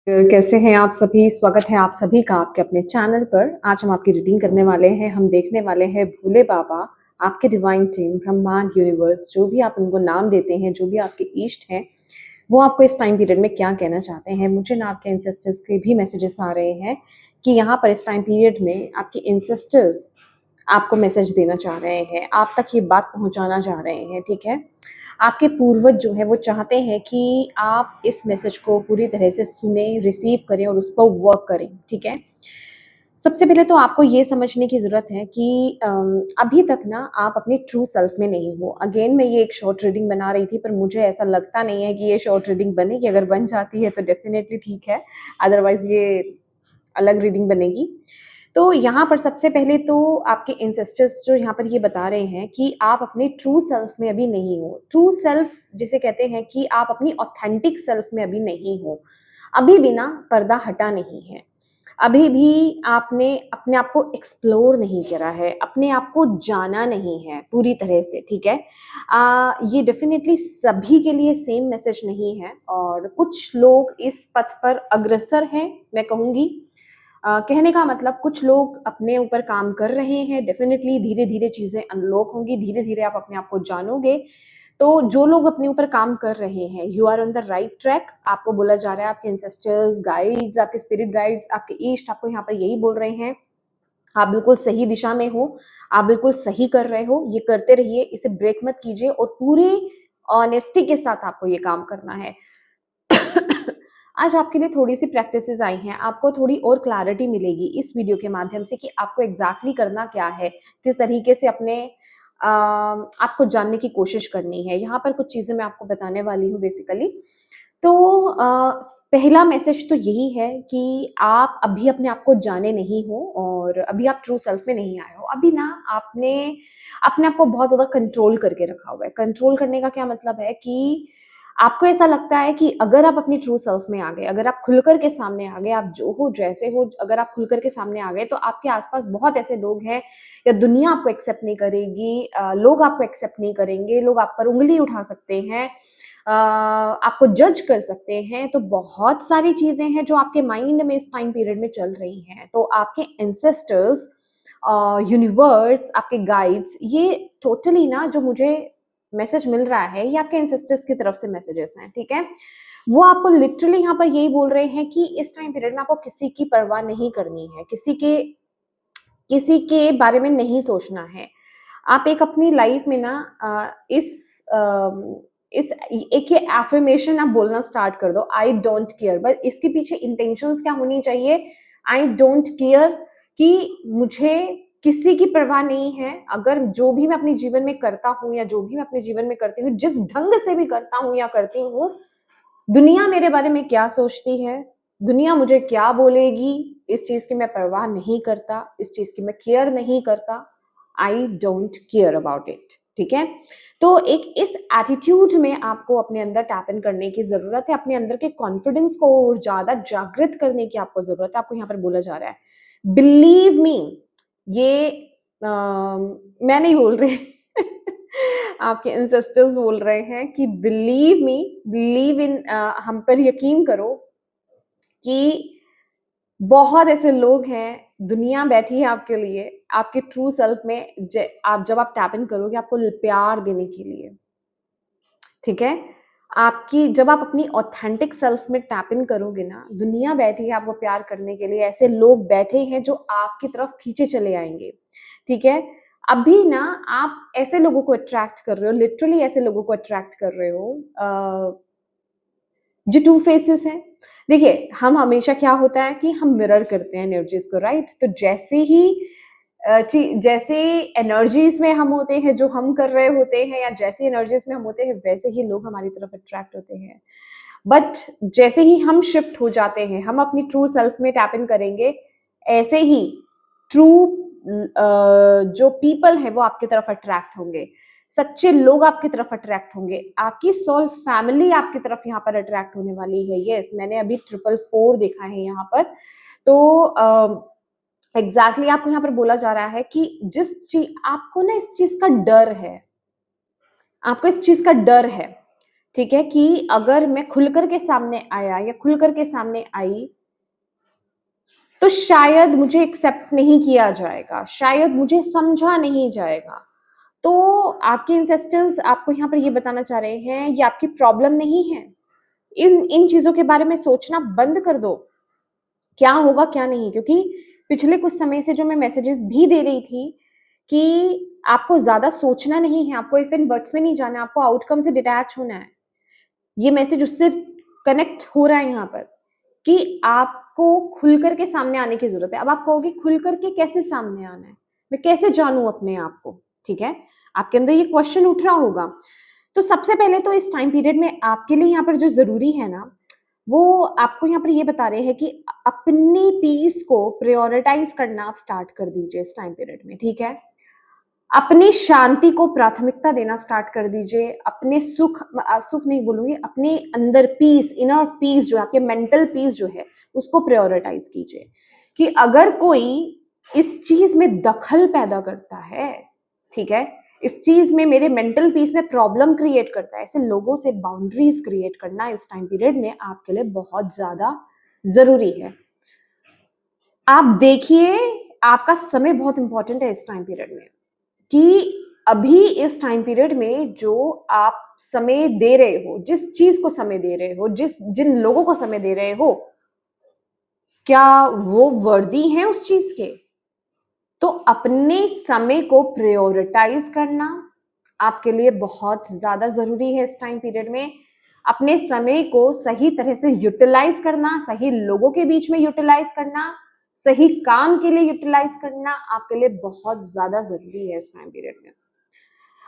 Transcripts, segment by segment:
कैसे हैं आप सभी? स्वागत है आप सभी का आपके अपने चैनल पर। आज हम आपकी रीडिंग करने वाले हैं। हम देखने वाले हैं भोले बाबा, आपके डिवाइन टीम, ब्रह्मांड, यूनिवर्स, जो भी आप उनको नाम देते हैं, जो भी आपके इष्ट हैं, वो आपको इस टाइम पीरियड में क्या कहना चाहते हैं। मुझे ना आपके एंसेस्टर्स के भी मैसेजेस आ रहे हैं कि यहाँ पर इस टाइम पीरियड में आपके एंसेस्टर्स आपको मैसेज देना चाह रहे हैं, आप तक ये बात पहुंचाना चाह रहे हैं। ठीक है, आपके पूर्वज जो है वो चाहते हैं कि आप इस मैसेज को पूरी तरह से सुने, रिसीव करें और उस पर वर्क करें। ठीक है, सबसे पहले तो आपको ये समझने की ज़रूरत है कि अभी तक ना आप अपनी ट्रू सेल्फ में नहीं हो। अगेन मैं ये एक शॉर्ट रीडिंग बना रही थी, पर मुझे ऐसा लगता नहीं है कि ये शॉर्ट रीडिंग बनेगी। अगर बन जाती है तो डेफिनेटली ठीक है, अदरवाइज ये अलग रीडिंग बनेगी। तो यहाँ पर सबसे पहले तो आपके एंसेस्टर्स जो यहाँ पर ये बता रहे हैं कि आप अपने ट्रू सेल्फ में अभी नहीं हो। ट्रू सेल्फ जिसे कहते हैं कि आप अपनी ऑथेंटिक सेल्फ में अभी नहीं हो। अभी भी ना पर्दा हटा नहीं है, अभी भी आपने अपने आप को एक्सप्लोर नहीं करा है, अपने आप को जाना नहीं है पूरी तरह से। ठीक है, ये डेफिनेटली सभी के लिए सेम मैसेज नहीं है, और कुछ लोग इस पथ पर अग्रसर हैं, मैं कहूँगी। कहने का मतलब कुछ लोग अपने ऊपर काम कर रहे हैं। डेफिनेटली धीरे धीरे चीज़ें अनलॉक होंगी, धीरे धीरे आप अपने आप को जानोगे। तो जो लोग अपने ऊपर काम कर रहे हैं, you are on the right track. आपको बोला जा रहा है, आपके एंसेस्टर्स, गाइड्स, आपके स्पिरिट गाइड्स, आपके ईस्ट आपको यहाँ पर यही बोल रहे हैं, आप बिल्कुल सही दिशा में हो, आप बिल्कुल सही कर रहे हो। ये करते रहिए, इसे ब्रेक मत कीजिए, और पूरी ऑनेस्टी के साथ आपको ये काम करना है। आज आपके लिए थोड़ी सी प्रैक्टिसेस आई हैं, आपको थोड़ी और क्लैरिटी मिलेगी इस वीडियो के माध्यम से कि आपको एग्जैक्टली करना क्या है, किस तरीके से अपने आपको जानने की कोशिश करनी है। यहाँ पर कुछ चीजें मैं आपको बताने वाली हूँ बेसिकली। तो पहला मैसेज तो यही है कि आप अभी अपने आप को जाने नहीं हो, और अभी आप ट्रू सेल्फ में नहीं आए हो। अभी ना आपने अपने आप को बहुत ज्यादा कंट्रोल करके रखा हुआ है। कंट्रोल करने का क्या मतलब है कि आपको ऐसा लगता है कि अगर आप अपनी ट्रू सेल्फ में आ गए, अगर आप खुलकर के सामने आ गए, आप जो हो जैसे हो, अगर आप खुलकर के सामने आ गए, तो आपके आसपास बहुत ऐसे लोग हैं, या दुनिया आपको एक्सेप्ट नहीं करेगी, लोग आपको एक्सेप्ट नहीं करेंगे, लोग आप पर उंगली उठा सकते हैं, आपको जज कर सकते हैं। तो बहुत सारी चीजें हैं जो आपके माइंड में इस टाइम पीरियड में चल रही हैं। तो आपके एंसेस्टर्स, यूनिवर्स, आपके गाइड्स, ये टोटली ना जो मुझे मैसेज मिल रहा है, ये आपके एंसेस्टर्स की तरफ से मैसेजेस हैं। ठीक है, वो आपको लिटरली यहाँ पर यही बोल रहे हैं कि इस टाइम पीरियड में आपको किसी की परवाह नहीं करनी है, किसी के बारे में नहीं सोचना है। आप एक अपनी लाइफ में ना इस एक ये एफर्मेशन आप बोलना स्टार्ट कर दो, आई डोंट केयर। बस इसके पीछे इंटेंशंस क्या होनी चाहिए? आई डोंट केयर, कि मुझे किसी की परवाह नहीं है। अगर जो भी मैं अपने जीवन में करता हूँ, या जो भी मैं अपने जीवन में करती हूँ, जिस ढंग से भी करता हूँ या करती हूँ, दुनिया मेरे बारे में क्या सोचती है, दुनिया मुझे क्या बोलेगी, इस चीज की मैं परवाह नहीं करता, इस चीज की मैं केयर नहीं करता। I don't care about it. ठीक है, तो एक इस एटीट्यूड में आपको अपने अंदर टैप इन करने की जरूरत है। अपने अंदर के कॉन्फिडेंस को और ज्यादा जागृत करने की आपको जरूरत है। आपको यहाँ पर बोला जा रहा है, बिलीव मी, ये मैं नहीं बोल रही, आपके एंसेस्टर्स बोल रहे हैं कि बिलीव मी, बिलीव इन, हम पर यकीन करो कि बहुत ऐसे लोग हैं, दुनिया बैठी है आपके लिए, आपके ट्रू सेल्फ में। आप जब आप टैप इन करोगे, आपको प्यार देने के लिए। ठीक है, आपकी जब आप अपनी ऑथेंटिक सेल्फ में टैप इन करोगे ना, दुनिया बैठी है आपको प्यार करने के लिए। ऐसे लोग बैठे हैं जो आपकी तरफ खींचे चले आएंगे। ठीक है, अभी ना आप ऐसे लोगों को अट्रैक्ट कर रहे हो, लिटरली ऐसे लोगों को अट्रैक्ट कर रहे हो जो टू फेसेस हैं। देखिए, हम हमेशा क्या होता है कि हम मिरर करते हैं एनर्जीज को, राइट? तो जैसे ही जैसे एनर्जीज में हम होते हैं, जो हम कर रहे होते हैं, या जैसे एनर्जीज में हम होते हैं, वैसे ही लोग हमारी तरफ अट्रैक्ट होते हैं। बट जैसे ही हम शिफ्ट हो जाते हैं, हम अपनी ट्रू सेल्फ में टैप इन करेंगे, ऐसे ही ट्रू जो पीपल है वो आपकी तरफ अट्रैक्ट होंगे, सच्चे लोग आपकी तरफ अट्रैक्ट होंगे, आपकी सोल फैमिली आपकी तरफ यहाँ पर अट्रैक्ट होने वाली है। यस, मैंने अभी 444 देखा है यहाँ पर। तो एग्जैक्टली आपको यहाँ पर बोला जा रहा है कि जिस चीज आपको ना, इस चीज का डर है, आपको इस चीज का डर है ठीक है, कि अगर मैं खुलकर के सामने आया या खुलकर के सामने आई, तो शायद मुझे एक्सेप्ट नहीं किया जाएगा, शायद मुझे समझा नहीं जाएगा। तो आपके एंसेस्टर्स आपको यहाँ पर ये बताना चाह रहे हैं, ये आपकी प्रॉब्लम नहीं है। इन इन चीज़ों के बारे में सोचना बंद कर दो, क्या होगा क्या नहीं, क्योंकि पिछले कुछ समय से जो मैं मैसेजेस भी दे रही थी कि आपको ज़्यादा सोचना नहीं है, आपको इफ एंड बट्स में नहीं जाना है, आपको आउटकम से डिटैच होना है। ये मैसेज उससे कनेक्ट हो रहा है यहाँ पर कि आपको खुलकर के सामने आने की ज़रूरत है। अब आप कहोगे खुलकर के कैसे सामने आना है? मैं कैसे जानूँ अपने आप को? ठीक है? आपके अंदर ये क्वेश्चन उठ रहा होगा। तो सबसे पहले तो इस टाइम पीरियड में आपके लिए यहाँ पर जो ज़रूरी है ना, वो आपको यहाँ पर ये बता रहे हैं कि अपनी पीस को प्रायोरिटाइज़ करना आप स्टार्ट कर दीजिए इस टाइम पीरियड में, ठीक है? अपनी शांति को प्राथमिकता देना स्टार्ट कर दीजिए। अपने सुख नहीं बोलूँगी, अपने अंदर पीस, इनर पीस जो है, आपके मेंटल पीस जो है, उसको प्रायोरिटाइज़ कीजिए कि अगर कोई इस चीज़ में दखल पैदा करता है, ठीक है? इस चीज़ में मेरे मेंटल पीस में प्रॉब्लम क्रिएट करता है, ऐसे लोगों से बाउंड्रीज़ क्रिएट करना इस टाइम पीरियड में आपके लिए बहुत ज़्यादा ज़रूरी है। आप देखिए, आपका समय बहुत इंपॉर्टेंट है इस टाइम पीरियड में। कि अभी इस टाइम पीरियड में जो आप समय दे रहे हो, जिस चीज को समय दे रहे हो, जिन लोगों को समय दे रहे हो, क्या वो वर्दी हैं उस चीज के? तो अपने समय को प्रायोरिटाइज करना आपके लिए बहुत ज्यादा जरूरी है इस टाइम पीरियड में। अपने समय को सही तरह से यूटिलाइज करना, सही लोगों के बीच में यूटिलाइज करना, सही काम के लिए यूटिलाइज करना आपके लिए बहुत ज्यादा जरूरी है इस टाइम पीरियड में।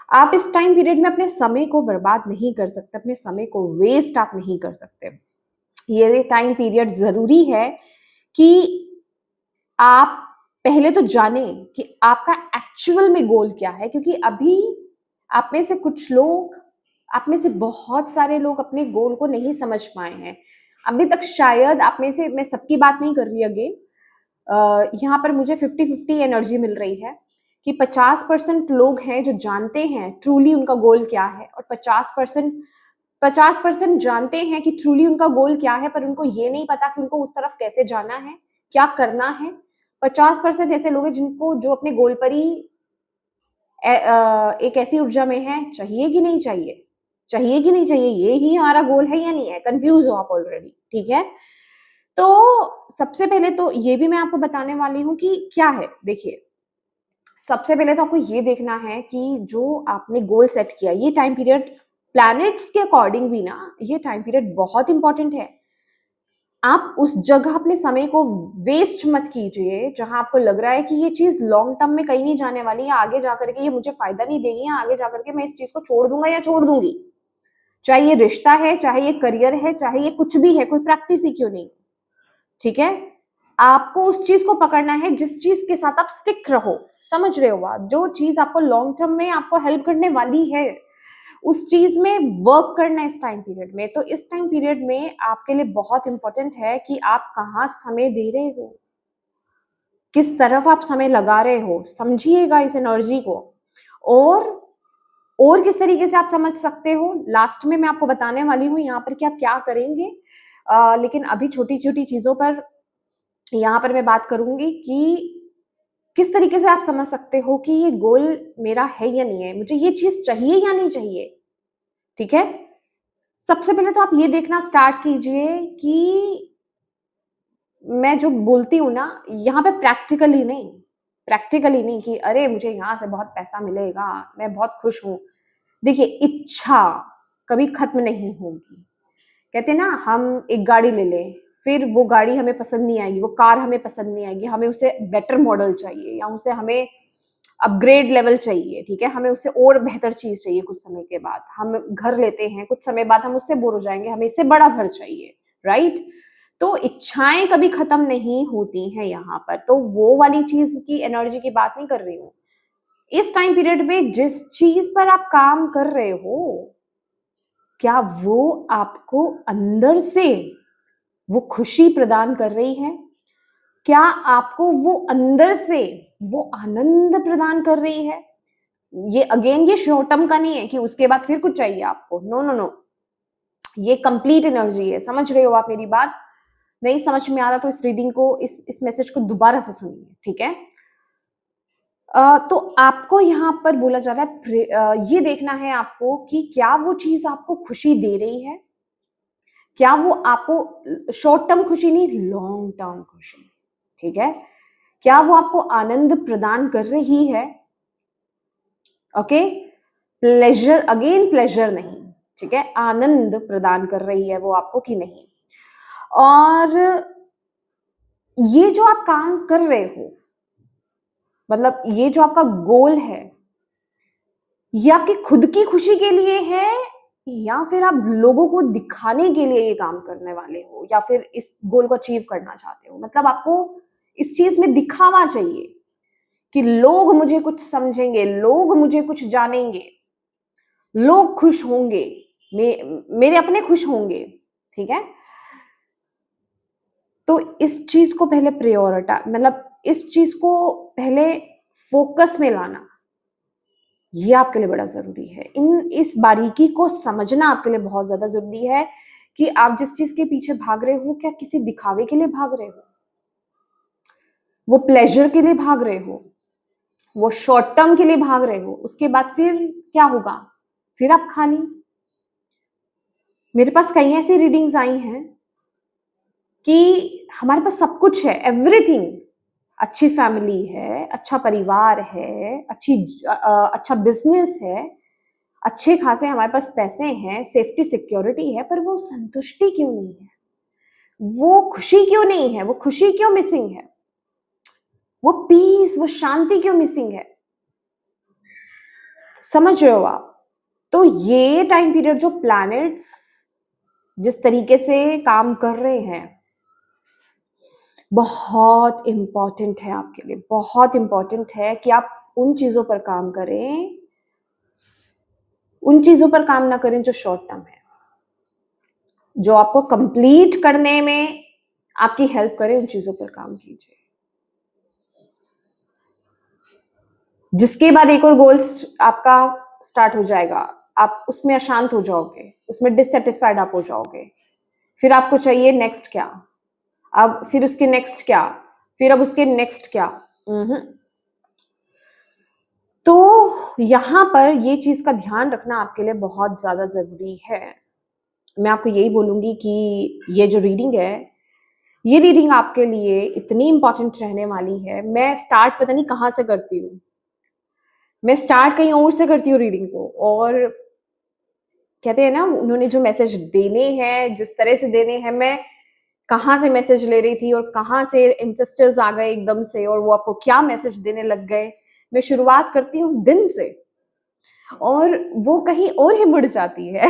आप इस टाइम पीरियड में अपने समय को बर्बाद नहीं कर सकते, अपने समय को वेस्ट आप नहीं कर सकते। ये टाइम पीरियड जरूरी है कि आप पहले तो जाने कि आपका एक्चुअल में गोल क्या है, क्योंकि अभी आप में से कुछ लोग, आप में से बहुत सारे लोग अपने गोल को नहीं समझ पाए हैं अभी तक। शायद आप में से, मैं सबकी बात नहीं कर रही अगेन, यहाँ पर मुझे 50-50 एनर्जी मिल रही है कि 50% लोग हैं जो जानते हैं ट्रूली उनका गोल क्या है, और 50% जानते हैं कि ट्रूली उनका गोल क्या है, पर उनको ये नहीं पता कि उनको उस तरफ कैसे जाना है, क्या करना है। 50% ऐसे लोग हैं जिनको, जो अपने गोल पर ही एक ऐसी ऊर्जा में है, चाहिए कि नहीं चाहिए, चाहिए कि नहीं चाहिए, ये ही हमारा गोल है या नहीं है, कंफ्यूज हो आप ऑलरेडी, ठीक है? तो सबसे पहले तो ये भी मैं आपको बताने वाली हूँ कि क्या है। देखिए, सबसे पहले तो आपको ये देखना है कि जो आपने गोल सेट किया, ये टाइम पीरियड प्लैनेट्स के अकॉर्डिंग भी ना, ये टाइम पीरियड बहुत इंपॉर्टेंट है। आप उस जगह अपने समय को वेस्ट मत कीजिए जहां आपको लग रहा है कि ये चीज लॉन्ग टर्म में कहीं नहीं जाने वाली, या आगे जाकर के ये मुझे फायदा नहीं देगी, या आगे जाकर के मैं इस चीज को छोड़ दूंगा या छोड़ दूंगी। चाहे ये रिश्ता है, चाहे ये करियर है, चाहे ये कुछ भी है, कोई प्रैक्टिस ही क्यों नहीं, ठीक है? आपको उस चीज को पकड़ना है जिस चीज के साथ आप स्टिक रहो। समझ रहे हो आप? जो चीज आपको लॉन्ग टर्म में आपको हेल्प करने वाली है, उस चीज में वर्क करना है इस टाइम पीरियड में। तो इस टाइम पीरियड में आपके लिए बहुत इंपॉर्टेंट है कि आप कहाँ समय दे रहे हो, किस तरफ आप समय लगा रहे हो, समझिएगा इस एनर्जी को। और किस तरीके से आप समझ सकते हो, लास्ट में मैं आपको बताने वाली हूँ यहाँ पर कि आप क्या करेंगे। लेकिन अभी छोटी छोटी चीजों पर यहाँ पर मैं बात करूंगी कि किस तरीके से आप समझ सकते हो कि ये गोल मेरा है या नहीं है, मुझे ये चीज चाहिए या नहीं चाहिए, ठीक है? सबसे पहले तो आप ये देखना स्टार्ट कीजिए कि मैं जो बोलती हूँ ना, यहाँ पे प्रैक्टिकली नहीं कि अरे मुझे यहाँ से बहुत पैसा मिलेगा, मैं बहुत खुश हूँ। देखिए, इच्छा कभी खत्म नहीं होगी। कहते हैं ना, हम एक गाड़ी ले लें, फिर वो गाड़ी हमें पसंद नहीं आएगी, वो कार हमें पसंद नहीं आएगी, हमें उसे बेटर मॉडल चाहिए, या उसे हमें अपग्रेड लेवल चाहिए, ठीक है? हमें उससे और बेहतर चीज चाहिए। कुछ समय के बाद हम घर लेते हैं, कुछ समय बाद हम उससे बोर हो जाएंगे, हमें इससे बड़ा घर चाहिए, राइट? तो इच्छाएं कभी खत्म नहीं होती हैं यहाँ पर। तो वो वाली चीज की एनर्जी की बात नहीं कर रही हूँ। इस टाइम पीरियड में जिस चीज पर आप काम कर रहे हो, क्या वो आपको अंदर से वो खुशी प्रदान कर रही है? क्या आपको वो अंदर से वो आनंद प्रदान कर रही है? ये अगेन, ये शॉर्ट टर्म का नहीं है कि उसके बाद फिर कुछ चाहिए आपको, नो नो नो। ये कंप्लीट एनर्जी है, समझ रहे हो आप मेरी बात? नहीं समझ में आ रहा तो इस रीडिंग को, इस मैसेज को दोबारा से सुनिए, ठीक है? तो आपको यहाँ पर बोला जा रहा है, ये देखना है आपको कि क्या वो चीज आपको खुशी दे रही है, क्या वो आपको शॉर्ट टर्म खुशी नहीं, लॉन्ग टर्म खुशी, ठीक है? क्या वो आपको आनंद प्रदान कर रही है? ओके, प्लेजर, अगेन प्लेजर नहीं, ठीक है, आनंद प्रदान कर रही है वो आपको कि नहीं? और ये जो आप काम कर रहे हो, मतलब ये जो आपका गोल है, ये आपकी खुद की खुशी के लिए है या फिर आप लोगों को दिखाने के लिए ये काम करने वाले हो, या फिर इस गोल को अचीव करना चाहते हो? मतलब आपको इस चीज में दिखावा चाहिए कि लोग मुझे कुछ समझेंगे, लोग मुझे कुछ जानेंगे, लोग खुश होंगे, मेरे अपने खुश होंगे, ठीक है? तो इस चीज को पहले मतलब इस चीज को पहले फोकस में लाना, ये आपके लिए बड़ा जरूरी है। इस बारीकी को समझना आपके लिए बहुत ज्यादा जरूरी है कि आप जिस चीज के पीछे भाग रहे हो, क्या किसी दिखावे के लिए भाग रहे हो, वो प्लेजर के लिए भाग रहे हो, वो शॉर्ट टर्म के लिए भाग रहे हो, उसके बाद फिर क्या होगा? फिर आप खाली। मेरे पास कई ऐसी रीडिंग्स आई हैं कि हमारे पास सब कुछ है, एवरीथिंग, अच्छी फैमिली है, अच्छा परिवार है, अच्छा बिजनेस है, अच्छे खासे हमारे पास पैसे हैं, सेफ्टी सिक्योरिटी है, पर वो संतुष्टि क्यों नहीं है? वो खुशी क्यों नहीं है? वो खुशी क्यों मिसिंग है? वो पीस, वो शांति क्यों मिसिंग है? समझ रहे हो आप? तो ये टाइम पीरियड जो प्लैनेट्स जिस तरीके से काम कर रहे हैं, बहुत इंपॉर्टेंट है आपके लिए, बहुत इंपॉर्टेंट है कि आप उन चीजों पर काम करें, उन चीजों पर काम ना करें जो शॉर्ट टर्म है, जो आपको कंप्लीट करने में आपकी हेल्प करे, उन चीजों पर काम कीजिए। जिसके बाद एक और गोल आपका स्टार्ट हो जाएगा, आप उसमें अशांत हो जाओगे, उसमें डिससेटिस्फाइड आप हो जाओगे, फिर आपको चाहिए नेक्स्ट क्या, अब फिर उसके नेक्स्ट क्या, फिर अब उसके नेक्स्ट क्या। तो यहां पर ये चीज का ध्यान रखना आपके लिए बहुत ज्यादा जरूरी है। मैं आपको यही बोलूंगी कि ये जो रीडिंग है, ये रीडिंग आपके लिए इतनी इंपॉर्टेंट रहने वाली है। मैं स्टार्ट पता नहीं कहाँ से करती हूँ, मैं स्टार्ट कहीं और से करती हूँ रीडिंग को, और कहते हैं ना, उन्होंने जो मैसेज देने हैं, जिस तरह से देने हैं, मैं कहाँ से मैसेज ले रही थी और कहाँ से इंसेस्टर्स आ गए एकदम से और वो आपको क्या मैसेज देने लग गए। मैं शुरुआत करती हूँ दिन से और वो कहीं और ही मुड़ जाती है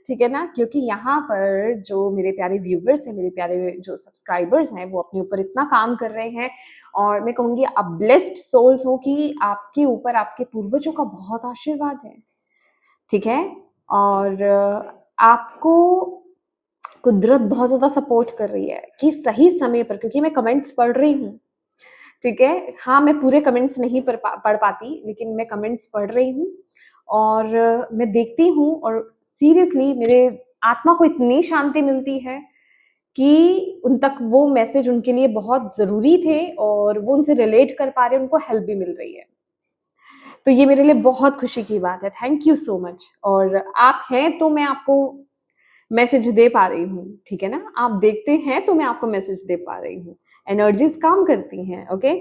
ठीक है ना, क्योंकि यहाँ पर जो मेरे प्यारे व्यूवर्स हैं, मेरे प्यारे जो सब्सक्राइबर्स हैं, वो अपने ऊपर इतना काम कर रहे हैं, और मैं कहूँगी आप ब्लेस्ड सोल्स हो कि आपके ऊपर आपके पूर्वजों का बहुत आशीर्वाद है, ठीक है? और आपको कुदरत बहुत ज्यादा सपोर्ट कर रही है कि सही समय पर, क्योंकि मैं कमेंट्स पढ़ रही हूँ, ठीक है? हाँ, मैं पूरे कमेंट्स नहीं पढ़ पाती, लेकिन मैं कमेंट्स पढ़ रही हूँ और मैं देखती हूँ, और सीरियसली मेरे आत्मा को इतनी शांति मिलती है कि उन तक वो मैसेज उनके लिए बहुत जरूरी थे और वो उनसे रिलेट कर पा रहे हैं, उनको हेल्प भी मिल रही है। तो ये मेरे लिए बहुत खुशी की बात है। Thank you so much. और आप हैं तो मैं आपको मैसेज दे पा रही हूँ, ठीक है ना? आप देखते हैं तो मैं आपको मैसेज दे पा रही हूँ। एनर्जीज काम करती हैं, ओके?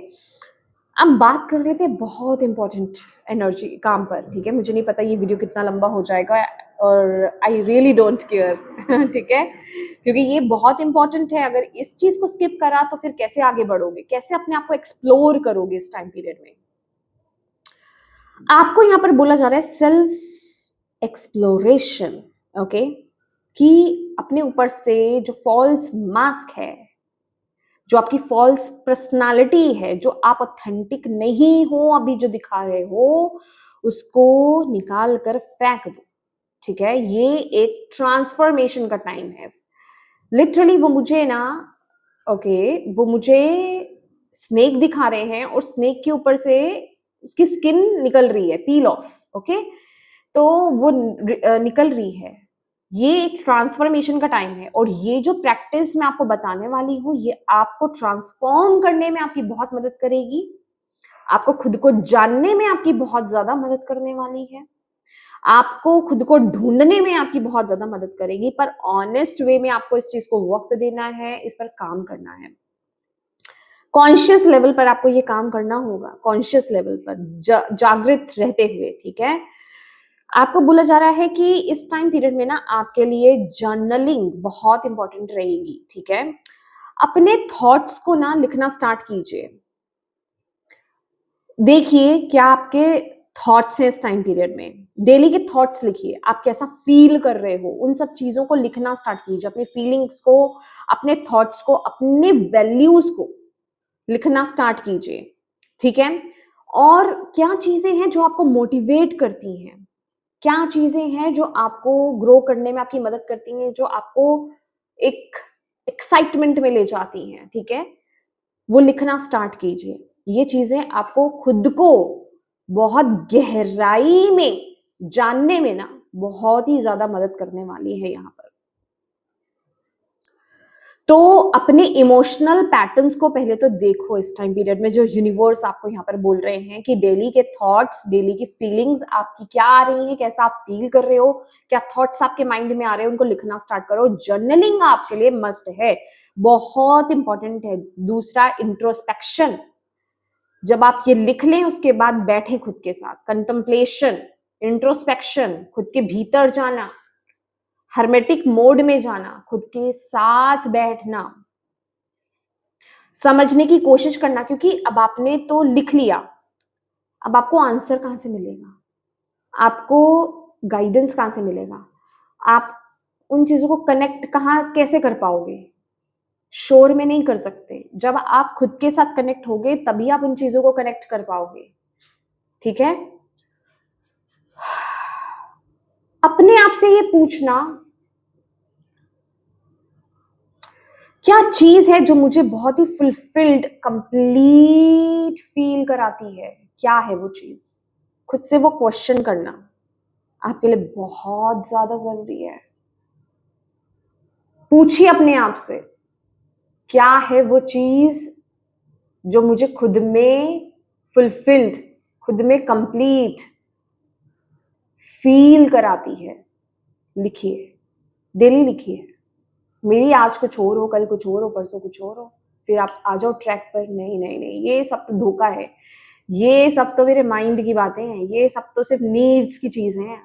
अब बात कर लेते हैं बहुत इंपॉर्टेंट एनर्जी काम पर, ठीक है? मुझे नहीं पता ये वीडियो कितना लंबा हो जाएगा, और आई रियली डोंट केयर ठीक है, क्योंकि ये बहुत इंपॉर्टेंट है। अगर इस चीज को स्किप करा तो फिर कैसे आगे बढ़ोगे, कैसे अपने आप को एक्सप्लोर करोगे इस टाइम पीरियड में? आपको यहाँ पर बोला जा रहा है सेल्फ एक्सप्लोरेशन, ओके? कि अपने ऊपर से जो फॉल्स मास्क है, जो आपकी फॉल्स पर्सनालिटी है, जो आप ऑथेंटिक नहीं हो अभी जो दिखा रहे हो, उसको निकाल कर फेंक दो, ठीक है? ये एक ट्रांसफॉर्मेशन का टाइम है। लिटरली वो मुझे ना, ओके, वो मुझे स्नेक दिखा रहे हैं और स्नेक के ऊपर से उसकी स्किन निकल रही है, पील ऑफ, ओके? तो वो निकल रही है, ये एक ट्रांसफॉर्मेशन का टाइम है, और ये जो प्रैक्टिस मैं आपको बताने वाली हूँ ये आपको ट्रांसफॉर्म करने में आपकी बहुत मदद करेगी, आपको खुद को जानने में आपकी बहुत ज्यादा मदद करने वाली है, आपको खुद को ढूंढने में आपकी बहुत ज्यादा मदद करेगी। पर ऑनेस्ट वे में आपको इस चीज को वक्त देना है, इस पर काम करना है, कॉन्शियस लेवल पर आपको ये काम करना होगा, कॉन्शियस लेवल पर जागृत रहते हुए। ठीक है, आपको बोला जा रहा है कि इस टाइम पीरियड में ना आपके लिए जर्नलिंग बहुत इंपॉर्टेंट रहेगी। ठीक है, अपने थॉट्स को ना लिखना स्टार्ट कीजिए। देखिए क्या आपके थॉट्स हैं इस टाइम पीरियड में, डेली के थॉट्स लिखिए, आप कैसा फील कर रहे हो, उन सब चीजों को लिखना स्टार्ट कीजिए, अपनी फीलिंग्स को, अपने थॉट्स को, अपने वैल्यूज को लिखना स्टार्ट कीजिए। ठीक है, और क्या चीजें हैं जो आपको मोटिवेट करती हैं, क्या चीजें हैं जो आपको ग्रो करने में आपकी मदद करती हैं, जो आपको एक एक्साइटमेंट में ले जाती हैं। ठीक है, वो लिखना स्टार्ट कीजिए। ये चीजें आपको खुद को बहुत गहराई में जानने में ना बहुत ही ज्यादा मदद करने वाली है यहाँ पर। तो अपने इमोशनल पैटर्न्स को पहले तो देखो इस टाइम पीरियड में, जो यूनिवर्स आपको यहाँ पर बोल रहे हैं कि डेली के थॉट्स, डेली की फीलिंग्स आपकी क्या आ रही हैं, कैसा आप फील कर रहे हो, क्या थॉट्स आपके माइंड में आ रहे हैं, उनको लिखना स्टार्ट करो। जर्नलिंग आपके लिए मस्ट है, बहुत इंपॉर्टेंट है। दूसरा, इंट्रोस्पेक्शन, जब आप ये लिख लें उसके बाद बैठे खुद के साथ, कंटेम्पलेशन, इंट्रोस्पेक्शन, खुद के भीतर जाना, हर्मेटिक मोड में जाना, खुद के साथ बैठना, समझने की कोशिश करना, क्योंकि अब आपने तो लिख लिया, अब आपको आंसर कहां से मिलेगा, आपको गाइडेंस कहां से मिलेगा, आप उन चीजों को कनेक्ट कहां कैसे कर पाओगे, शोर में नहीं कर सकते। जब आप खुद के साथ कनेक्ट होगे तभी आप उन चीजों को कनेक्ट कर पाओगे। ठीक है, अपने आप से ये पूछना, क्या चीज है जो मुझे बहुत ही फुलफिल्ड, कंप्लीट फील कराती है, क्या है वो चीज, खुद से वो क्वेश्चन करना आपके लिए बहुत ज्यादा जरूरी है। पूछिए अपने आप से, क्या है वो चीज जो मुझे खुद में फुलफिल्ड, खुद में कंप्लीट फील कराती है। लिखिए, डेली लिखिए। मेरी आज कुछ और हो, कल कुछ और हो, परसों कुछ और हो, फिर आप आ जाओ ट्रैक पर। नहीं नहीं नहीं, ये सब तो धोखा है, ये सब तो मेरे माइंड की बातें हैं, ये सब तो सिर्फ नीड्स की चीज हैं।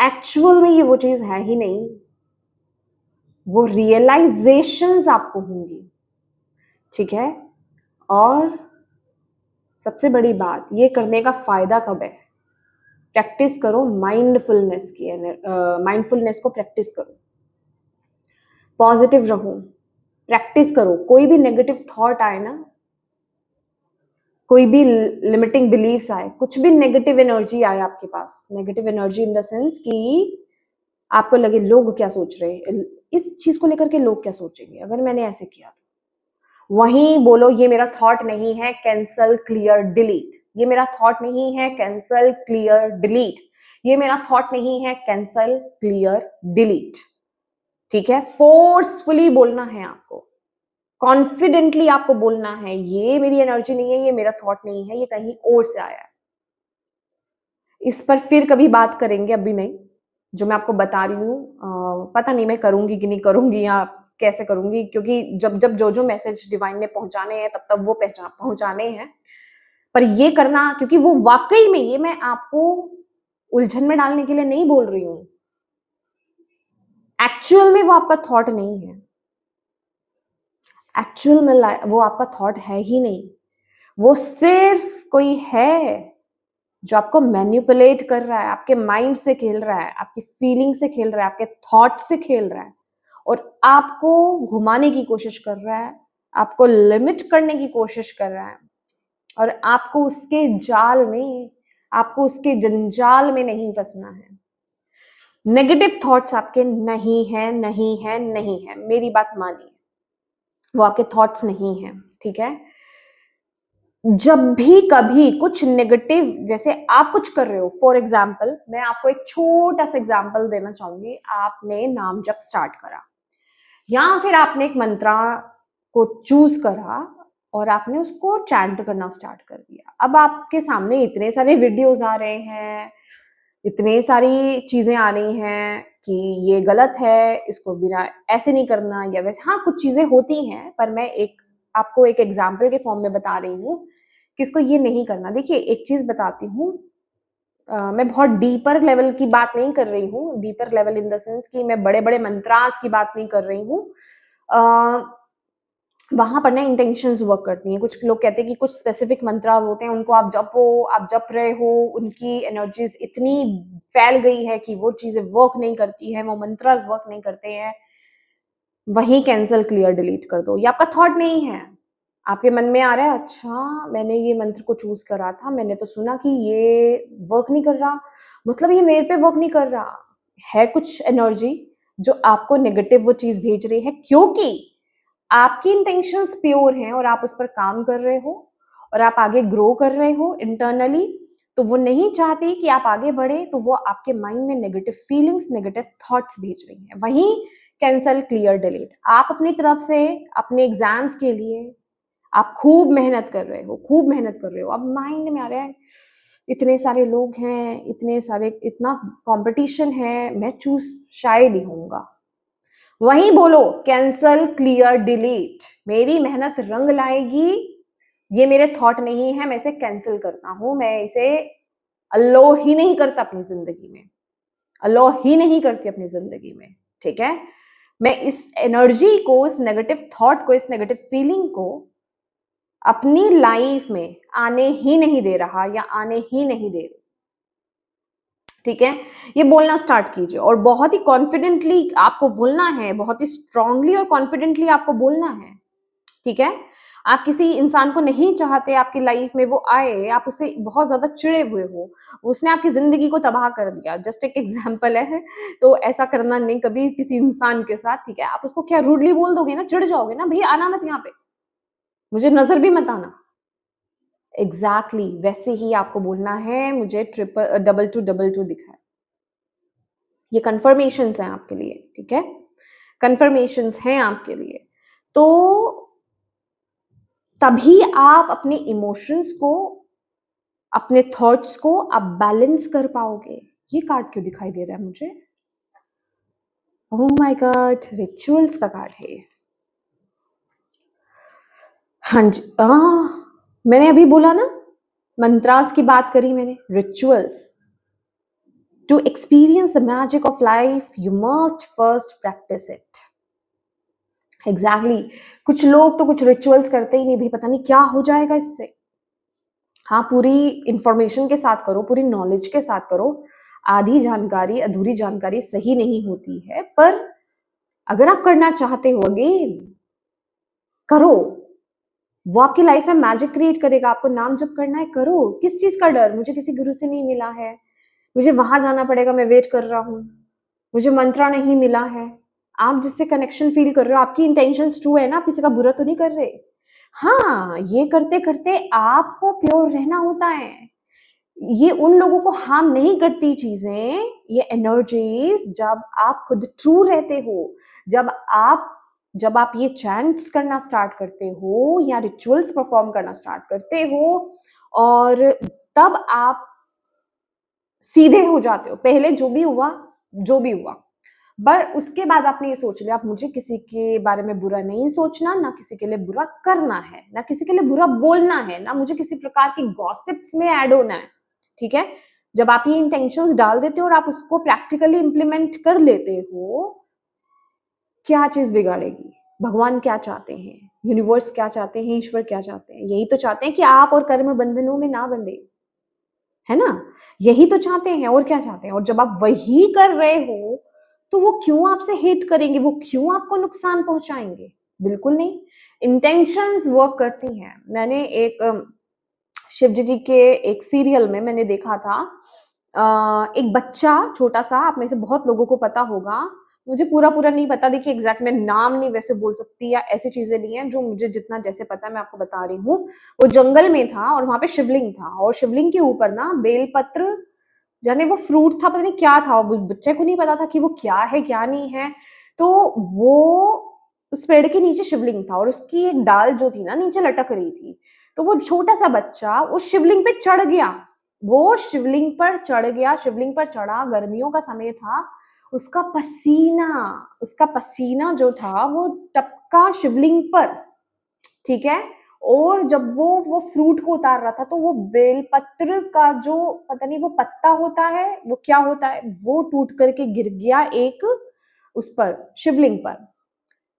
एक्चुअल में ये वो चीज है ही नहीं, वो रियलाइजेशंस आपको होंगी। ठीक है, और सबसे बड़ी बात, ये करने का फायदा कब है, प्रैक्टिस करो माइंडफुलनेस की, माइंडफुलनेस को प्रैक्टिस करो, पॉजिटिव रहो, प्रैक्टिस करो। कोई भी नेगेटिव थॉट आए ना, कोई भी लिमिटिंग बिलीव्स आए, कुछ भी नेगेटिव एनर्जी आए आपके पास, negative energy in the sense कि आपको लगे लोग क्या सोच रहे हैं, इस चीज को लेकर के लोग क्या सोचेंगे अगर मैंने ऐसे किया तो, वहीं बोलो ये मेरा थॉट नहीं है, कैंसल, क्लियर, डिलीट। ये मेरा थॉट नहीं है, कैंसल, क्लियर, डिलीट। ये मेरा थॉट नहीं है, कैंसल, क्लियर, डिलीट। ठीक है, फोर्सफुली बोलना है आपको, कॉन्फिडेंटली आपको बोलना है, ये मेरी एनर्जी नहीं है, ये मेरा थॉट नहीं है, ये कहीं और से आया है। इस पर फिर कभी बात करेंगे, अभी नहीं। जो मैं आपको बता रही हूँ, पता नहीं मैं करूंगी कि नहीं करूंगी, या कैसे करूंगी, क्योंकि जब जब जो मैसेज डिवाइन ने पहुंचाने हैं तब तब वो पहुंचाने हैं। पर ये करना, क्योंकि वो वाकई में, ये मैं आपको उलझन में डालने के लिए नहीं बोल रही हूँ, एक्चुअल में वो आपका थॉट नहीं है, एक्चुअल में वो आपका थॉट है ही नहीं, वो सिर्फ कोई है जो आपको मैनिपुलेट कर रहा है, आपके माइंड से खेल रहा है, आपकी फीलिंग से खेल रहा है, आपके थॉट से खेल रहा है, और आपको घुमाने की कोशिश कर रहा है, आपको लिमिट करने की कोशिश कर रहा है, और आपको उसके जाल में, आपको उसके जंजाल में नहीं फंसना है। नेगेटिव थॉट्स आपके नहीं है, नहीं है, नहीं है, मेरी बात मानिए, वो आपके थॉट्स नहीं है। ठीक है, जब भी कभी कुछ नेगेटिव, जैसे आप कुछ कर रहे हो, फॉर एग्जाम्पल मैं आपको एक छोटा सा एग्जाम्पल देना चाहूंगी। आपने नाम जप स्टार्ट करा या फिर आपने एक मंत्रा को चूज करा और आपने उसको चैंट करना स्टार्ट कर दिया। अब आपके सामने इतने सारे वीडियोस आ रहे हैं, इतने सारी चीजें आ रही हैं कि ये गलत है, इसको बिना ऐसे नहीं करना या वैसे। हाँ, कुछ चीजें होती हैं, पर मैं एक आपको एक एग्जाम्पल के फॉर्म में बता रही हूँ कि इसको ये नहीं करना। देखिए, एक चीज बताती हूँ, मैं बहुत डीपर लेवल की बात नहीं कर रही हूँ। Deeper level in the sense कि मैं बड़े बड़े मंत्रास की बात नहीं कर रही हूँ। वहां पर ना इंटेंशंस वर्क करती हैं। कुछ लोग कहते हैं कि कुछ स्पेसिफिक मंत्रास होते हैं, उनको आप जपो, आप जप रहे हो, उनकी एनर्जीज इतनी फैल गई है कि वो चीजें वर्क नहीं करती है, वो मंत्रास वर्क नहीं करते हैं। वहीं कैंसिल, क्लियर, डिलीट कर दो। ये आपका थॉट नहीं है, आपके मन में आ रहा है, अच्छा मैंने ये मंत्र को चूज करा था, मैंने तो सुना कि ये वर्क नहीं कर रहा, मतलब ये मेरे पे वर्क नहीं कर रहा है। कुछ एनर्जी जो आपको नेगेटिव वो चीज भेज रही है, क्योंकि आपकी इंटेंशंस प्योर हैं और आप उस पर काम कर रहे हो और आप आगे ग्रो कर रहे हो इंटरनली। तो वो नहीं चाहती कि आप आगे बढ़े, तो वो आपके माइंड में नेगेटिव फीलिंग्स, नेगेटिव थॉट्स भेज रही हैं। वहीं कैंसल, क्लियर, डिलीट। आप अपनी तरफ से अपने एग्जाम्स के लिए आप खूब मेहनत कर रहे हो, खूब मेहनत कर रहे हो। अब माइंड में आ रहा है, इतने सारे लोग हैं, इतने सारे, इतना कंपटीशन है, मैं चूज शायद ही होऊंगा। वहीं बोलो कैंसल, क्लियर, डिलीट। मेरी मेहनत रंग लाएगी, ये मेरे थॉट नहीं है, मैं इसे कैंसिल करता हूं, मैं इसे अलो ही नहीं करता अपनी जिंदगी में, अलो ही नहीं करती अपनी जिंदगी में। ठीक है, मैं इस एनर्जी को, इस नेगेटिव थॉट को, इस नेगेटिव फीलिंग को अपनी लाइफ में आने ही नहीं दे रहा या आने ही नहीं दे रही। ठीक है, ये बोलना स्टार्ट कीजिए और बहुत ही कॉन्फिडेंटली आपको बोलना है, बहुत ही स्ट्रांगली और कॉन्फिडेंटली आपको बोलना है। ठीक है, आप किसी इंसान को नहीं चाहते आपकी लाइफ में वो आए, आप उससे बहुत ज्यादा चिड़े हुए हो, उसने आपकी जिंदगी को तबाह कर दिया, जस्ट एक एग्जांपल है। तो ऐसा करना नहीं कभी किसी इंसान के साथ। ठीक है, आप उसको क्या रूडली बोल दोगे ना, चिढ़ जाओगे ना, भैया आना मत यहाँ पे, मुझे नजर भी मत आना। एग्जैक्टली वैसे ही आपको बोलना है, मुझे ट्रिपल डबल टू दिखा है। ये कंफर्मेशंस हैं आपके लिए। ठीक है, कंफर्मेशंस हैं आपके लिए। तो तभी आप अपने इमोशंस को, अपने थॉट्स को आप बैलेंस कर पाओगे। ये कार्ड क्यों दिखाई दे रहा है मुझे? ओह माय गॉड, रिचुअल्स का कार्ड है ये। हाँ जी, मैंने अभी बोला ना, मंत्रास की बात करी मैंने, rituals. To experience the magic of life you must first practice it. Exactly, कुछ लोग तो कुछ रिचुअल्स करते ही नहीं, भाई पता नहीं क्या हो जाएगा इससे। हाँ, पूरी इंफॉर्मेशन के साथ करो, पूरी नॉलेज के साथ करो। आधी जानकारी, अधूरी जानकारी सही नहीं होती है, पर अगर आप करना चाहते हो, अगेन करो। वो आपकी लाइफ में मैजिक क्रिएट करेगा। आपको नाम जप करना है, करो। किस चीज का डर? मुझे किसी गुरु से नहीं मिला है, मुझे वहां जाना पड़ेगा, मैं वेट कर रहा हूँ, मुझे मंत्रा नहीं मिला है। आप जिससे कनेक्शन फील कर रहे हो, आपकी इंटेंशंस ट्रू है ना, आप किसी का बुरा तो नहीं कर रहे। हाँ, ये करते करते आपको प्योर रहना होता है। ये उन लोगों को हार्म नहीं करती चीजें, ये एनर्जीज, जब आप खुद ट्रू रहते हो, जब आप ये चैंट्स करना स्टार्ट करते हो या रिचुअल्स परफॉर्म करना स्टार्ट करते हो, और तब आप सीधे हो जाते हो। पहले जो भी हुआ, जो भी हुआ, पर उसके बाद आपने ये सोच लिया, आप मुझे किसी के बारे में बुरा नहीं सोचना, ना किसी के लिए बुरा करना है, ना किसी के लिए बुरा बोलना है, ना मुझे किसी प्रकार की गॉसिप्स में ऐड होना है। ठीक है, जब आप ये इंटेंशंस डाल देते हो और आप उसको प्रैक्टिकली इंप्लीमेंट कर लेते हो, क्या चीज बिगाड़ेगी? भगवान क्या चाहते हैं, यूनिवर्स क्या चाहते हैं, ईश्वर क्या चाहते हैं? यही तो चाहते हैं कि आप और कर्म बंधनों में ना बंधे, है ना? यही तो चाहते हैं, और क्या चाहते हैं? और जब आप वही कर रहे हो, तो वो क्यों आपसे हेट करेंगे, वो क्यों आपको नुकसान पहुंचाएंगे? बिल्कुल नहीं। इंटेंशंस वर्क करती हैं। मैंने एक शिव जी के एक सीरियल में मैंने देखा था, एक बच्चा छोटा सा, आप में से बहुत लोगों को पता होगा, मुझे पूरा पूरा नहीं पता, देखिए एग्जैक्ट मैं नाम नहीं वैसे बोल सकती या ऐसी चीजें नहीं है, जो मुझे जितना जैसे पता है मैं आपको बता रही हूँ। वो जंगल में था और वहां पे शिवलिंग था, और शिवलिंग के ऊपर ना बेलपत्र, जाने वो फ्रूट था, पता नहीं क्या था, वो बच्चे को नहीं पता था कि वो क्या है क्या नहीं है। तो वो उस पेड़ के नीचे शिवलिंग था और उसकी एक डाल जो थी ना नीचे लटक रही थी। तो वो छोटा सा बच्चा उस शिवलिंग पे चढ़ गया, वो शिवलिंग पर चढ़ गया, शिवलिंग पर चढ़ा, गर्मियों का समय था। उसका पसीना, उसका पसीना जो था वो टपका शिवलिंग पर, ठीक है। और जब वो फ्रूट को उतार रहा था तो वो बेलपत्र का जो पता नहीं वो पत्ता होता है वो क्या होता है, वो टूट करके गिर गया एक उस पर, शिवलिंग पर।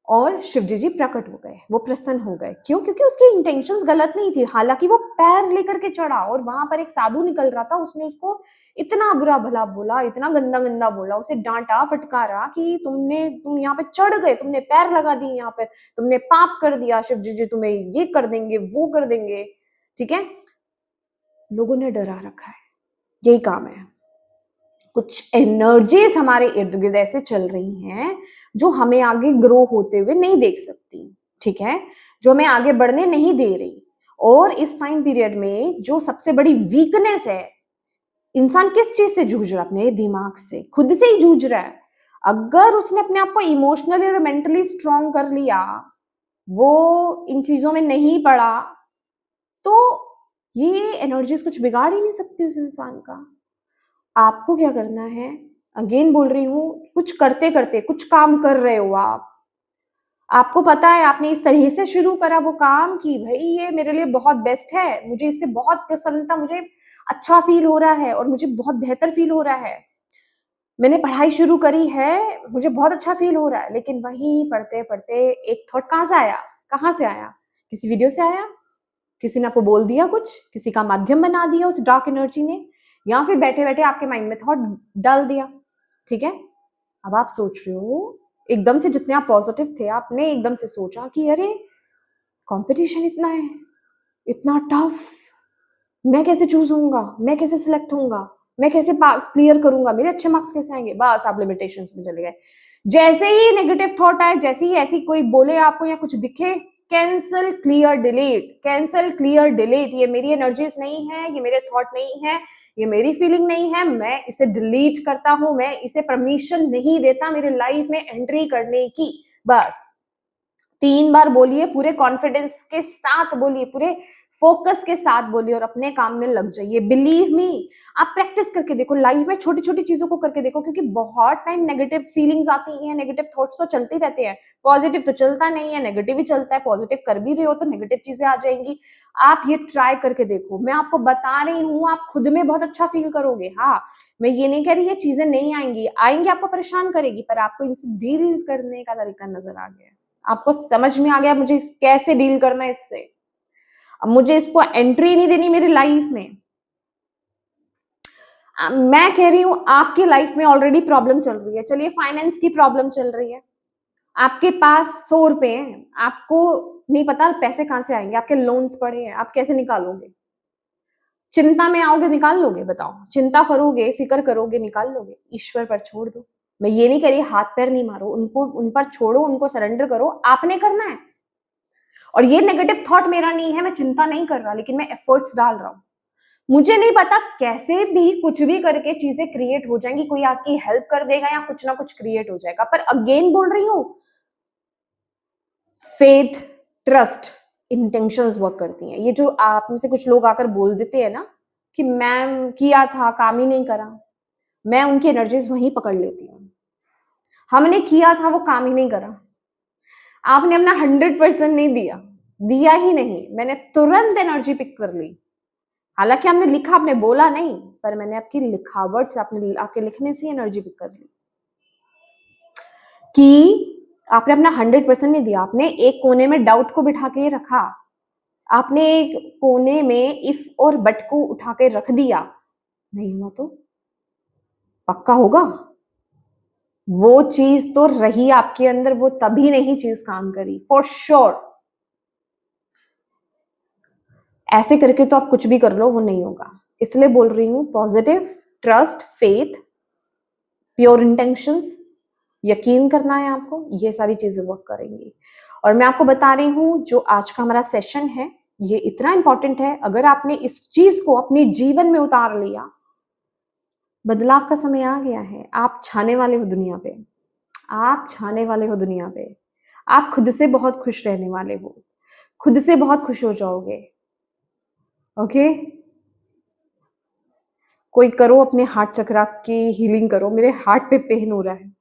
और शिवजी जी प्रकट हो गए, वो प्रसन्न हो गए। क्यों? क्योंकि उसकी इंटेंशंस गलत नहीं थी, हालांकि वो पैर लेकर के चढ़ा और वहां पर एक साधु निकल रहा था, उसने उसको इतना बुरा भला बोला, इतना गंदा गंदा बोला, उसे डांटा फटकारा कि तुम यहाँ पे चढ़ गए, तुमने पैर लगा दी यहाँ पे, तुमने पाप कर दिया, शिवजी जी तुम्हें ये कर देंगे वो कर देंगे, ठीक है। लोगों ने डरा रखा है, यही काम है। कुछ एनर्जीज हमारे इर्द गिर्द ऐसे चल रही हैं जो हमें आगे ग्रो होते हुए नहीं देख सकती, ठीक है, जो हमें आगे बढ़ने नहीं दे रही। और इस टाइम पीरियड में जो सबसे बड़ी वीकनेस है, इंसान किस चीज से जूझ रहा है? अपने दिमाग से, खुद से ही जूझ रहा है। अगर उसने अपने आप को इमोशनली और मेंटली स्ट्रांग कर लिया, वो इन चीजों में नहीं पड़ा, तो ये एनर्जीज कुछ बिगाड़ ही नहीं सकती उस इंसान का। आपको क्या करना है, अगेन बोल रही हूँ, कुछ करते करते कुछ काम कर रहे हो आप, आपको पता है आपने इस तरह से शुरू करा वो काम कि भाई ये मेरे लिए बहुत बेस्ट है, मुझे इससे बहुत प्रसन्नता, मुझे अच्छा फील हो रहा है और मुझे बहुत बेहतर फील हो रहा है, मैंने पढ़ाई शुरू करी है, मुझे बहुत अच्छा फील हो रहा है। लेकिन वहीं पढ़ते पढ़ते एक थॉट कहाँ से आया? कहाँ से आया? किसी वीडियो से आया? किसी ने आपको बोल दिया कुछ, किसी का माध्यम बना दिया उस डार्क एनर्जी ने, या फिर बैठे बैठे आपके माइंड में थॉट डाल दिया, ठीक है। अब आप सोच रहे हो एकदम से, जितने आप पॉजिटिव थे आपने एकदम से सोचा कि अरे कंपटीशन इतना है, इतना टफ, मैं कैसे चूज होऊंगा, मैं कैसे सिलेक्ट होऊंगा, मैं कैसे क्लियर करूंगा, मेरे अच्छे मार्क्स कैसे आएंगे, बस आप लिमिटेशंस में चले गए। जैसे ही नेगेटिव थॉट आए, जैसे ही ऐसी कोई बोले आपको या कुछ दिखे, cancel clear delete, cancel clear delete, ये मेरी एनर्जीज नहीं है, ये मेरे थॉट नहीं है, ये मेरी फीलिंग नहीं है, मैं इसे डिलीट करता हूं, मैं इसे परमिशन नहीं देता मेरे लाइफ में एंट्री करने की। बस 3 बार बोलिए, पूरे कॉन्फिडेंस के साथ बोलिए, पूरे फोकस के साथ बोलिए और अपने काम में लग जाइए। बिलीव मी, आप प्रैक्टिस करके देखो, लाइफ में छोटी छोटी चीजों को करके देखो, क्योंकि बहुत टाइम नेगेटिव फीलिंग्स आती हैं, नेगेटिव थॉट्स तो चलते रहते हैं, पॉजिटिव तो चलता नहीं है, नेगेटिव ही चलता है। पॉजिटिव कर भी रहे हो तो नेगेटिव चीजें आ जाएंगी। आप ये ट्राई करके देखो, मैं आपको बता रही हूँ, आप खुद में बहुत अच्छा फील करोगे। हाँ, मैं ये नहीं कह रही ये चीजें नहीं आएंगी, आएंगी, आपको परेशान करेगी, पर आपको इनसे डील करने का तरीका नजर आ गया, आपको समझ में आ गया मुझे कैसे डील करना है इससे। अब मुझे इसको एंट्री नहीं देनी मेरी लाइफ में। मैं कह रही हूं आपकी लाइफ में ऑलरेडी प्रॉब्लम चल रही है, चलिए फाइनेंस की प्रॉब्लम चल रही है, आपके पास 100 रुपए हैं, आपको नहीं पता पैसे कहां से आएंगे, आपके लोन्स पड़े हैं, आप कैसे निकालोगे? चिंता में आओगे, निकाल लोगे? बताओ, चिंता करोगे, फिक्र करोगे, निकाल लोगे? ईश्वर पर छोड़ दो। मैं ये नहीं कह रही हाथ पैर नहीं मारो, उनको उन पर छोड़ो, उनको सरेंडर करो, आपने करना है। और ये नेगेटिव थॉट मेरा नहीं है, मैं चिंता नहीं कर रहा, लेकिन मैं एफर्ट्स डाल रहा हूं। मुझे नहीं पता कैसे भी कुछ भी करके चीजें क्रिएट हो जाएंगी, कोई आपकी हेल्प कर देगा या कुछ ना कुछ क्रिएट हो जाएगा, पर अगेन बोल रही हूं, फेथ, ट्रस्ट, इंटेंशंस वर्क करती हैं। ये जो आप में से कुछ लोग आकर बोल देते हैं ना कि मैम किया था काम ही नहीं करा, मैं उनकी एनर्जीज वहीं पकड़ लेती हूँ। हमने किया था, वो काम ही नहीं करा, आपने अपना 100% नहीं दिया, दिया ही नहीं, मैंने तुरंत एनर्जी पिक कर ली। हालांकि हमने लिखा, आपने बोला नहीं, पर मैंने आपकी लिखावट से, आपके लिखने से एनर्जी पिक कर ली कि आपने अपना 100% नहीं दिया, आपने एक कोने में डाउट को बिठा के रखा, आपने एक कोने में इफ और बट को उठा के रख दिया। नहीं हुआ तो पक्का होगा, वो चीज तो रही आपके अंदर, वो तभी नहीं चीज काम करी, फॉर श्योर। ऐसे करके तो आप कुछ भी कर लो, वो नहीं होगा। इसलिए बोल रही हूं, positive, trust, faith, pure intentions, यकीन करना है आपको, ये सारी चीजें वर्क करेंगी। और मैं आपको बता रही हूँ जो आज का हमारा सेशन है ये इतना इंपॉर्टेंट है, अगर आपने इस चीज को अपने जीवन में उतार लिया, बदलाव का समय आ गया है। आप छाने वाले हो दुनिया पे, आप छाने वाले हो दुनिया पे। आप खुद से बहुत खुश रहने वाले हो, खुद से बहुत खुश हो जाओगे। ओके, कोई करो अपने हार्ट चक्रा की हीलिंग करो। मेरे हार्ट पे पेन हो रहा है,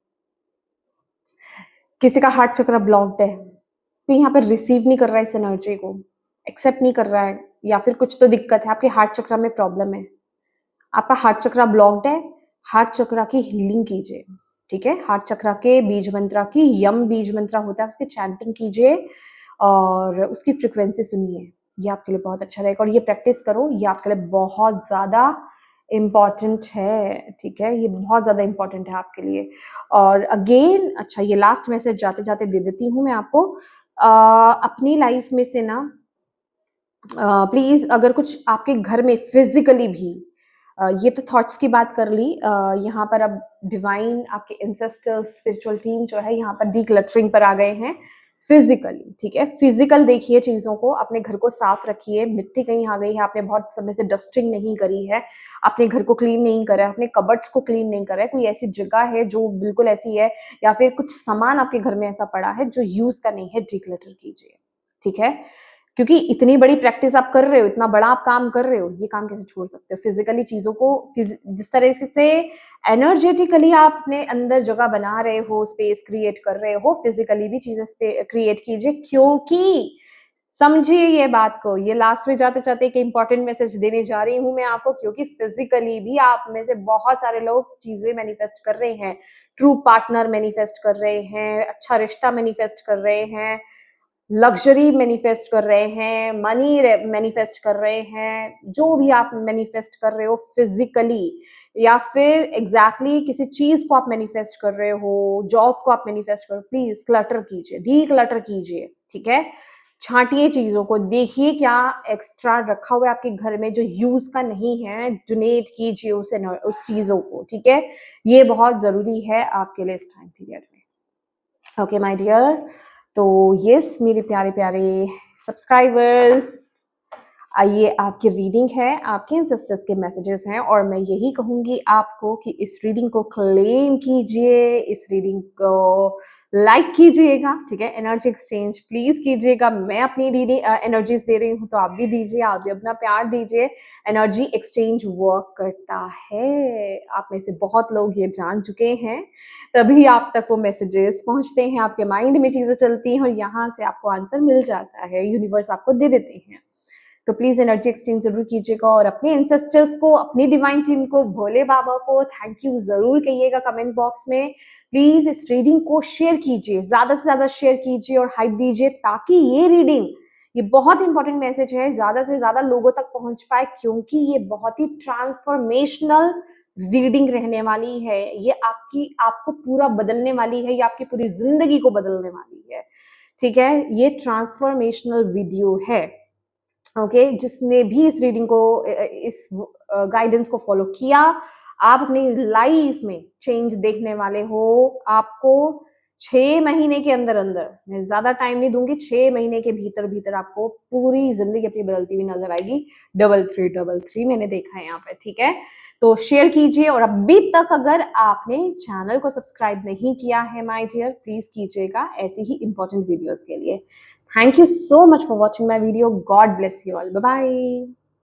किसी का हार्ट चक्रा ब्लॉक्ड है, तो यहाँ पर रिसीव नहीं कर रहा है इस एनर्जी को, एक्सेप्ट नहीं कर रहा है, या फिर कुछ तो दिक्कत है, आपके हार्ट चक्रा में प्रॉब्लम है, आपका हार्ट चक्रा ब्लॉक्ड है। हार्ट चक्रा की हीलिंग कीजिए, ठीक है। हार्ट चक्रा के बीज मंत्रा की, यम बीज मंत्रा होता है, उसकी चैंटिंग कीजिए और उसकी फ्रिक्वेंसी सुनिए। ये आपके लिए बहुत अच्छा रहेगा और ये प्रैक्टिस करो, ये आपके लिए बहुत ज्यादा इम्पॉर्टेंट है, ठीक है। ये बहुत ज्यादा इम्पॉर्टेंट है आपके लिए। और अगेन, अच्छा, ये लास्ट मैसेज जाते जाते दे देती हूँ मैं आपको। अपनी लाइफ में से ना प्लीज, अगर कुछ आपके घर में फिजिकली भी, ये तो थॉट्स की बात कर ली, यहाँ पर अब डिवाइन आपके इंसेस्टर्स स्पिरिचुअल टीम जो है यहाँ पर डीक्लटरिंग पर आ गए हैं फिजिकली, ठीक है। फिजिकल देखिए चीजों को, अपने घर को साफ रखिए। मिट्टी कहीं आ गई है, आपने बहुत समय से डस्टिंग नहीं करी है, अपने घर को क्लीन नहीं करा है, अपने कबर्ड्स को क्लीन नहीं करा है, कोई ऐसी जगह है जो बिल्कुल ऐसी है, या फिर कुछ सामान आपके घर में ऐसा पड़ा है जो यूज का नहीं है, डीक्लटर कीजिए, ठीक है। क्योंकि इतनी बड़ी प्रैक्टिस आप कर रहे हो, इतना बड़ा आप काम कर रहे हो, ये काम कैसे छोड़ सकते हो? फिजिकली चीजों को जिस तरह से एनर्जेटिकली आप अपने अंदर जगह बना रहे हो, स्पेस क्रिएट कर रहे हो, फिजिकली भी चीजें क्रिएट कीजिए। क्योंकि समझिए ये बात को, ये लास्ट में जाते जाते एक इंपॉर्टेंट मैसेज देने जा रही हूं मैं आपको, क्योंकि फिजिकली भी आप में से बहुत सारे लोग चीजें मैनिफेस्ट कर रहे हैं, ट्रू पार्टनर मैनिफेस्ट कर रहे हैं, अच्छा रिश्ता मैनिफेस्ट कर रहे हैं, लग्जरी मैनिफेस्ट कर रहे हैं, मनी मैनिफेस्ट कर रहे हैं, जो भी आप मैनिफेस्ट कर रहे हो फिजिकली, या फिर एग्जैक्टली किसी चीज को आप मैनिफेस्ट कर रहे हो, जॉब को आप मैनिफेस्ट कर रहे हो, प्लीज क्लटर कीजिए, डी क्लटर कीजिए, ठीक है। छांटिए चीजों को, देखिए क्या एक्स्ट्रा रखा हुआ है आपके घर में जो यूज का नहीं है, डोनेट कीजिए उस चीजों को, ठीक है। ये बहुत जरूरी है आपके लिए इस टाइम पीरियड में। ओके माय डियर, तो यस मेरे प्यारे प्यारे सब्सक्राइबर्स, ये आपकी रीडिंग है, आपके एंसेस्टर्स के मैसेजेस हैं, और मैं यही कहूंगी आपको कि इस रीडिंग को क्लेम कीजिए, इस रीडिंग को लाइक कीजिएगा, ठीक है। एनर्जी एक्सचेंज प्लीज कीजिएगा। मैं अपनी रीडिंग एनर्जीज दे रही हूँ तो आप भी दीजिए, आप भी अपना प्यार दीजिए। एनर्जी एक्सचेंज वर्क करता है, आप में से बहुत लोग ये जान चुके हैं, तभी आप तक वो मैसेजेस पहुंचते हैं, आपके माइंड में चीजें चलती हैं और यहाँ से आपको आंसर मिल जाता है, यूनिवर्स आपको दे देते हैं। तो प्लीज एनर्जी एक्सचेंज जरूर कीजिएगा और अपने एंसेस्टर्स को, अपनी डिवाइन टीम को, भोले बाबा को थैंक यू जरूर कहिएगा कमेंट बॉक्स में। प्लीज इस रीडिंग को शेयर कीजिए, ज्यादा से ज्यादा शेयर कीजिए और हाइप दीजिए, ताकि ये रीडिंग, ये बहुत इंपॉर्टेंट मैसेज है, ज्यादा से ज्यादा लोगों तक पहुंच पाए, क्योंकि ये बहुत ही ट्रांसफॉर्मेशनल रीडिंग रहने वाली है। ये आपको पूरा बदलने वाली है, ये आपकी पूरी जिंदगी को बदलने वाली है, ठीक है। ये ट्रांसफॉर्मेशनल वीडियो है, ओके। जिसने भी इस रीडिंग को, इस गाइडेंस को फॉलो किया, आप अपनी लाइफ में चेंज देखने वाले हो। आपको 6 महीने के अंदर अंदर, मैं ज्यादा टाइम नहीं दूंगी, 6 महीने के भीतर भीतर आपको पूरी जिंदगी अपनी बदलती हुई नजर आएगी। 3333 मैंने देखा है यहाँ पे, ठीक है। तो शेयर कीजिए, और अभी तक अगर आपने चैनल को सब्सक्राइब नहीं किया है माय डियर, प्लीज कीजिएगा ऐसी ही इंपॉर्टेंट वीडियोस के लिए। Thank you so much for watching my video. God bless you all. Bye bye.